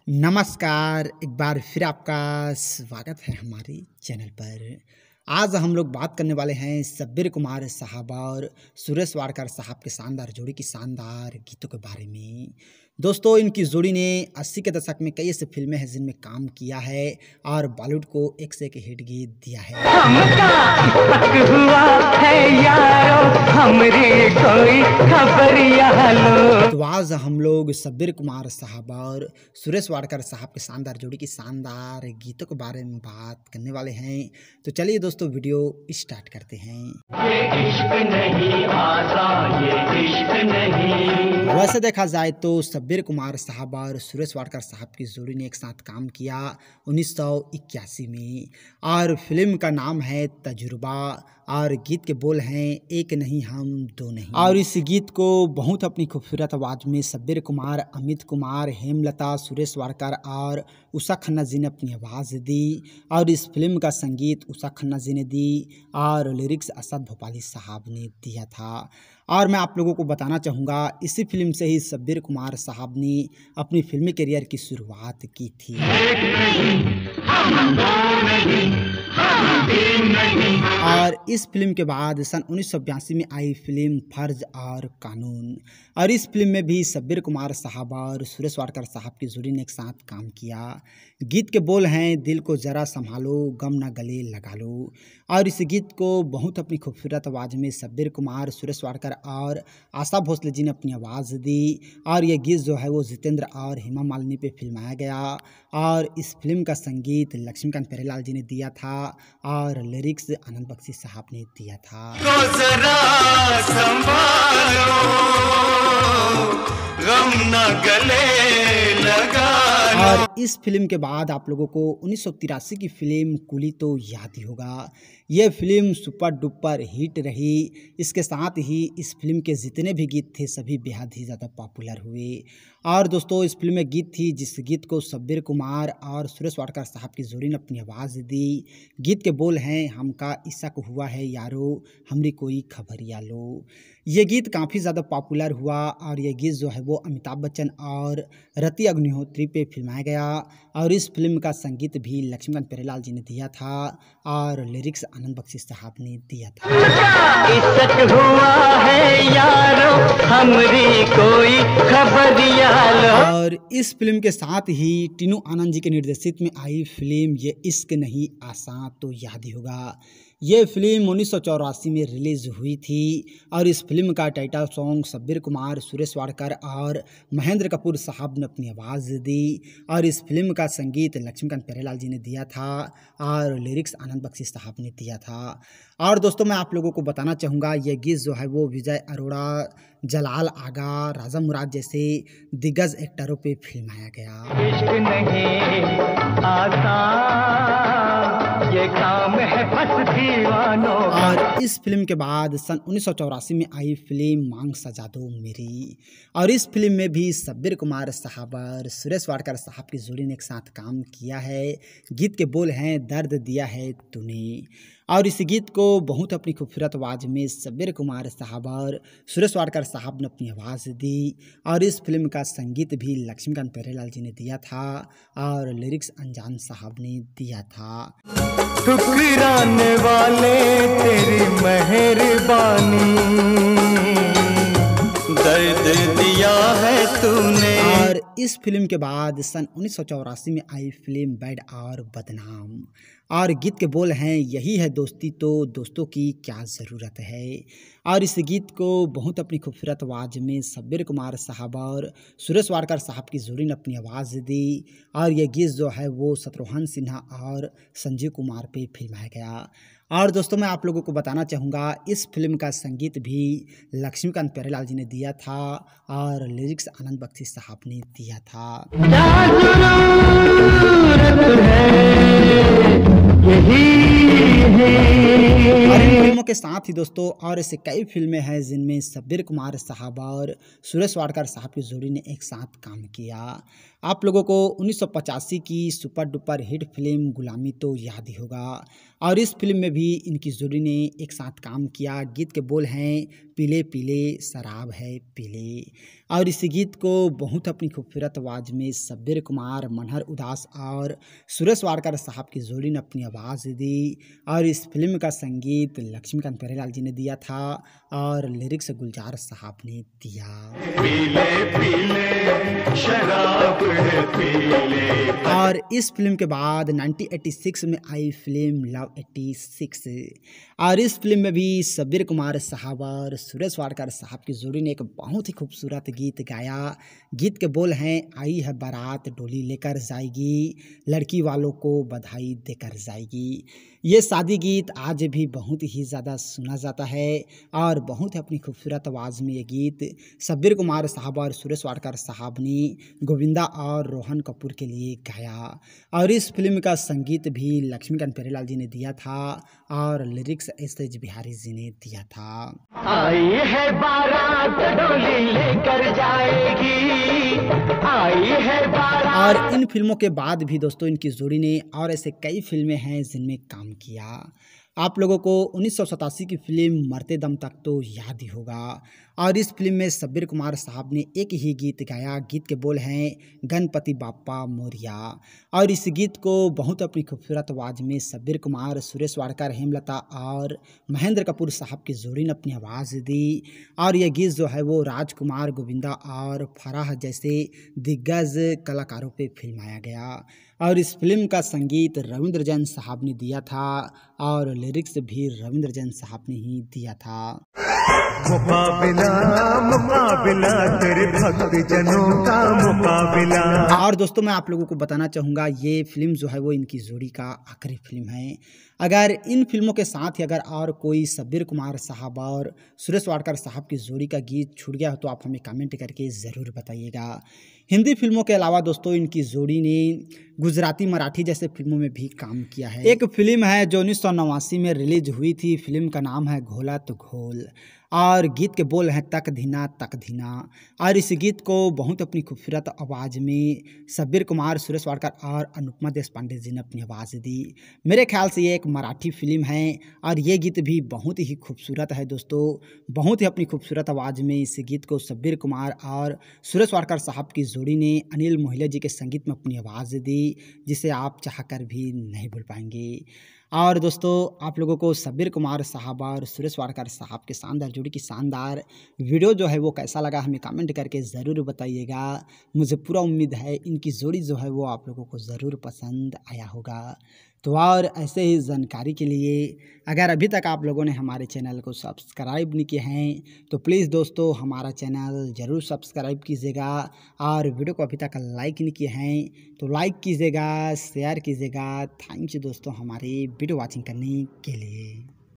नमस्कार, एक बार फिर आपका स्वागत है हमारे चैनल पर। आज हम लोग बात करने वाले हैं शब्बीर कुमार साहब और सुरेश वाडकर साहब के शानदार जोड़ी की शानदार गीतों के बारे में। दोस्तों, इनकी जोड़ी ने 80 के दशक में कई ऐसी फिल्में हैं जिनमें काम किया है और बॉलीवुड को एक से एक हिट गीत दिया है। तो आज हम लोग शब्बीर कुमार साहब और सुरेश वाडकर साहब के शानदार जोड़ी की शानदार गीतों के बारे में बात करने वाले हैं। तो चलिए दोस्तों, वीडियो स्टार्ट करते हैं। ये इश्क नहीं आता, ये इश्क नहीं। वैसे देखा जाए तो शब्बीर कुमार साहब और सुरेश वाडकर साहब की जोड़ी ने एक साथ काम किया 1981 में और फिल्म का नाम है तजुर्बा और गीत के बोल हैं एक नहीं हम दो नहीं। और इस गीत को बहुत अपनी खूबसूरत आवाज़ में शब्बीर कुमार, अमित कुमार, हेमलता, सुरेश वाडकर और उषा खन्ना जी ने अपनी आवाज़ दी। और इस फिल्म का संगीत उषा खन्ना जी ने दी और लिरिक्स असद भोपाली साहब ने दिया था। और मैं आप लोगों को बताना चाहूँगा, इसी फिल्म से ही शब्बीर कुमार साहब ने अपनी फिल्मी करियर की शुरुआत की थी। और इस फिल्म के बाद सन 1982 में आई फिल्म फर्ज और कानून। और इस फिल्म में भी शब्बीर कुमार साहब और सुरेश वाडकर साहब की जोड़ी ने एक साथ काम किया। गीत के बोल हैं दिल को ज़रा संभालो, गम ना गले लगा लो। और इस गीत को बहुत अपनी खूबसूरत आवाज़ में शब्बीर कुमार, सुरेश वाडकर और आशा भोसले जी ने अपनी आवाज़ दी। और ये गीत जो है वो जितेंद्र और हेमा मालिनी पे फिल्माया गया। और इस फिल्म का संगीत लक्ष्मीकांत प्यारेलाल जी ने दिया था और लिरिक्स आनंद बख्शी साहब ने दिया था। तो जरा संभालो, गम न गले लगा लो। और इस फिल्म के बाद आप लोगों को 1983 की फिल्म कुली तो याद ही होगा। ये फिल्म सुपर डुपर हिट रही। इसके साथ ही इस फिल्म के जितने भी गीत थे सभी बेहद ही ज़्यादा पॉपुलर हुए। और दोस्तों, इस फिल्म में गीत थी जिस गीत को शब्बीर कुमार और सुरेश वाडकर साहब की जोड़ी ने अपनी आवाज़ दी। गीत के बोल हैं हमका इशक हुआ है यारो, हमरी कोई खबरिया लो। ये गीत काफ़ी ज़्यादा पॉपुलर हुआ और ये गीत जो है वो अमिताभ बच्चन और रति अग्निहोत्री पे फिल्माया गया। और इस फिल्म का संगीत भी लक्ष्मीकांत प्यारेलाल जी ने दिया था और लिरिक्स आनंद बख्शी साहब ने दिया था। इशक हुआ है यारो, हमरी कोई खबरिया लो। और इस फिल्म के साथ ही टीनू आनंद जी के निर्देशित में आई फिल्म ये इश्क नहीं आसान तो याद ही होगा। ये फिल्म 1984 में रिलीज हुई थी और इस फिल्म का टाइटल सॉन्ग शब्बीर कुमार, सुरेश वाडकर और महेंद्र कपूर साहब ने अपनी आवाज़ दी। और इस फिल्म का संगीत लक्ष्मीकांत प्यारेलाल जी ने दिया था और लिरिक्स आनंद बख्शी साहब ने दिया था। और दोस्तों, मैं आप लोगों को बताना चाहूँगा, ये गीत जो है वो विजय अरोड़ा, जलाल आगा, राजा मुराद जैसे दिग्गज एक्टरों पे फिल्माया गया। इश्क नहीं आसान, ये काम है बस दीवानों का। और इस फिल्म के बाद सन 1984 में आई फिल्म मांग सजा दो मेरी। और इस फिल्म में भी शब्बीर कुमार साहब और सुरेश वाडकर साहब की जोड़ी ने एक साथ काम किया है। गीत के बोल हैं दर्द दिया है तूने। और इस गीत को बहुत अपनी खूबसूरत आवाज़ में शब्बीर कुमार साहब और सुरेश वाडकर साहब ने अपनी आवाज़ दी। और इस फिल्म का संगीत भी लक्ष्मीकांत प्यारेलाल जी ने दिया था और लिरिक्स अनजान साहब ने दिया था। ठुकराने वाले तेरी मेहरबानी, दर्द दिया है तूने। और इस फिल्म के बाद सन 1984 में आई फिल्म बैड और बदनाम। और गीत के बोल हैं यही है दोस्ती तो दोस्तों की क्या ज़रूरत है। और इस गीत को बहुत अपनी खूबसूरत आवाज़ में शब्बीर कुमार साहब और सुरेश वाडकर साहब की जोड़ी ने अपनी आवाज़ दी। और ये गीत जो है वो शत्रुघ्न सिन्हा और संजीव कुमार पे फिल्माया गया। और दोस्तों, मैं आप लोगों को बताना चाहूँगा, इस फिल्म का संगीत भी लक्ष्मीकांत प्यारेलाल जी ने दिया था और लिरिक्स आनंद बख्शी साहब ने दिया था। और इन फिल्मों के साथ ही दोस्तों और ऐसे कई फिल्में हैं जिनमें शब्बीर कुमार साहब और सुरेश वाडकर साहब की जोड़ी ने एक साथ काम किया। आप लोगों को 1985 की सुपर डुपर हिट फिल्म गुलामी तो याद ही होगा। और इस फिल्म में भी इनकी जोड़ी ने एक साथ काम किया। गीत के बोल हैं पीले पीले शराब है पीले। और इस गीत को बहुत अपनी खूबसूरत आवाज़ में शब्बीर कुमार, मनहर उदास और सुरेश वाडकर साहब की जोड़ी ने अपनी आवाज़ दी। और इस फिल्म का संगीत लक्ष्मीकांत प्यारेलाल जी ने दिया था और लिरिक्स गुलजार साहब ने दिया। पीले पीले शराब है पीले। और इस फिल्म के बाद 1986 में आई फिल्म लव 86। और इस फिल्म में भी शब्बीर कुमार साहब और सुरेश वाडकर साहब की जोड़ी ने एक बहुत ही खूबसूरत गीत गाया। गीत के बोल हैं आई है बारात डोली लेकर जाएगी, लड़की वालों को बधाई देकर जाएगी। ये शादी गीत आज भी बहुत ही ज़्यादा सुना जाता है और बहुत ही अपनी खूबसूरत आवाज़ में ये गीत शब्बीर कुमार साहब और सुरेश वाडकर साहब ने गोविंदा और रोहन कपूर के लिए गाया। और इस फिल्म का संगीत भी लक्ष्मीकांत प्यारेलाल जी ने दिया था और लिरिक्स एस बिहारी जी ने दिया था। आई है बारात डोली लेकर जाएगी, आई है बारात। और इन फिल्मों के बाद भी दोस्तों इनकी जोड़ी ने और ऐसे कई फिल्में हैं जिनमें काम किया। आप लोगों को 1987 की फिल्म मरते दम तक तो याद ही होगा। और इस फिल्म में शब्बीर कुमार साहब ने एक ही गीत गाया। गीत के बोल हैं गणपति बाप्पा मोरिया। और इस गीत को बहुत अपनी खूबसूरत आवाज़ में शब्बीर कुमार, सुरेश वाडकर, हेमलता और महेंद्र कपूर साहब की जोड़ी ने अपनी आवाज़ दी। और यह गीत जो है वो राजकुमार, गोविंदा और फराह जैसे दिग्गज कलाकारों पे फिल्माया गया। और इस फिल्म का संगीत रविंद्र जैन साहब ने दिया था और लिरिक्स भी रविंद्र जैन साहब ने ही दिया था। मुकाबिला मुकाबिला तेरे भक्त जनों का मुकाबिला। और दोस्तों मैं आप लोगों को बताना चाहूँगा ये फिल्म जो है वो इनकी जोड़ी का आखिरी फिल्म है। अगर इन फिल्मों के साथ ही अगर और कोई शब्बीर कुमार साहब और सुरेश वाडकर साहब की जोड़ी का गीत छूट गया हो तो आप हमें कमेंट करके ज़रूर बताइएगा। हिंदी फिल्मों के अलावा दोस्तों इनकी जोड़ी ने गुजराती, मराठी जैसे फिल्मों में भी काम किया है। एक फिल्म है जो 1989 में रिलीज हुई थी। फिल्म का नाम है घोला तो घोल और गीत के बोल हैं तक धीना। और इस गीत को बहुत अपनी खूबसूरत आवाज़ में शब्बीर कुमार, सुरेश वाडकर और अनुपमा देशपांडे जी ने अपनी आवाज़ दी। मेरे ख्याल से ये एक मराठी फिल्म है और ये गीत भी बहुत ही खूबसूरत है दोस्तों। बहुत ही अपनी खूबसूरत आवाज़ में इस गीत को शब्बीर कुमार और सुरेश वाडकर साहब की जोड़ी ने अनिल मोहिले जी के संगीत में अपनी आवाज़ दी, जिसे आप चाहकर भी नहीं भूल पाएंगे। और दोस्तों आप लोगों को शब्बीर कुमार साहब और सुरेश वाडकर साहब के शानदार जोड़ी की शानदार वीडियो जो है वो कैसा लगा हमें कमेंट करके ज़रूर बताइएगा। मुझे पूरा उम्मीद है इनकी जोड़ी जो है वो आप लोगों को ज़रूर पसंद आया होगा। तो और ऐसे ही जानकारी के लिए अगर अभी तक आप लोगों ने हमारे चैनल को सब्सक्राइब नहीं किए हैं तो प्लीज़ दोस्तों हमारा चैनल ज़रूर सब्सक्राइब कीजिएगा। और वीडियो को अभी तक लाइक नहीं किए हैं तो लाइक कीजिएगा, शेयर कीजिएगा। थैंक यू दोस्तों हमारी वीडियो वॉचिंग करने के लिए।